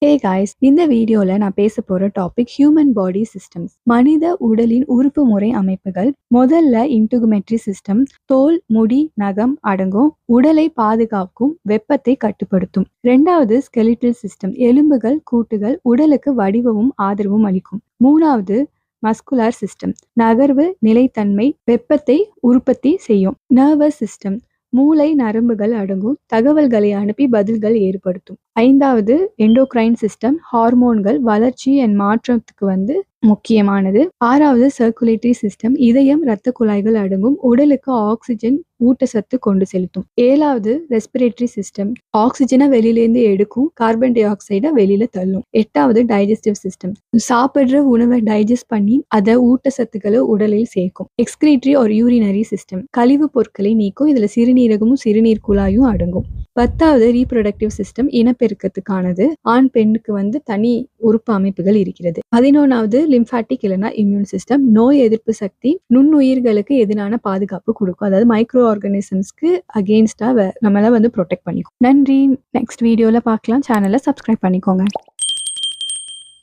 Hey guys, இந்த வீடியோல நான் பேச போற டாபிக் ஹியூமன் பாடி சிஸ்டம்ஸ். மனித உடலின் உறுப்பு முறை அமைப்புகள். முதல்ல இன்டுகுமெட்ரி சிஸ்டம், தோல், முடி, நகம் அடங்கும். உடலை பாதுகாக்கும், வெப்பத்தை கட்டுப்படுத்தும். ரெண்டாவது ஸ்கெலிட்டல் சிஸ்டம், எலும்புகள், கூட்டுகள், உடலுக்கு வடிவமும் ஆதரவும் அளிக்கும். மூணாவது மஸ்குலார் சிஸ்டம், நகர்வு, நிலைத்தன்மை, வெப்பத்தை உற்பத்தி செய்யும். நர்வஸ் சிஸ்டம், மூளை, நரம்புகள் அடங்கும். தகவல்களை அனுப்பி பதில்கள் ஏற்படுத்தும். ஐந்தாவது எண்டோக்ரைன் சிஸ்டம், ஹார்மோன்கள், வளர்ச்சி மாற்றத்துக்கு முக்கியமானது. ஆறாவது சர்க்குலேட்டரி சிஸ்டம், இதயம், இரத்த குழாய்கள் அடங்கும். உடலுக்கு ஆக்சிஜன், ஊட்டச்சத்து கொண்டு செலுத்தும். ஏழாவது ரெஸ்பிரேட்டரி சிஸ்டம், ஆக்சிஜனை வெளியிலேருந்து எடுக்கும், கார்பன் டை ஆக்சைடை வெளியில தள்ளும். எட்டாவது டைஜஸ்டிவ் சிஸ்டம், சாப்பிடுற உணவை டைஜஸ்ட் பண்ணி அதை ஊட்டச்சத்துக்களை உடலில் சேர்க்கும். எக்ஸ்கிரீட்டரி ஒரு யூரினரி சிஸ்டம், கழிவு பொருட்களை நீக்கும். இதுல சிறுநீரகமும் சிறுநீர் குழாயும் அடங்கும். பத்தாவது ரீப்ரொடக்டிவ் சிஸ்டம், இனப்பெருக்கத்துக்கானது. ஆண் பெண்ணுக்கு தனி உறுப்பு அமைப்புகள் இருக்கிறது. 11வது லிம்பாட்டிக் இல்லைன்னா இம்யூன் சிஸ்டம், நோய் எதிர்ப்பு சக்தி, நுண்ணுயிர்களுக்கு எதிரான பாதுகாப்பு கொடுக்கும். அதாவது மைக்ரோ ஆர்கானிசம்ஸ்க்கு அகெயின்ஸ்டா நம்மள ப்ரொடெக்ட் பண்ணிக்கும். நன்றி. நெக்ஸ்ட் வீடியோல பார்க்கலாம். சேனலை சப்ஸ்கிரைப் பண்ணிக்கோங்க.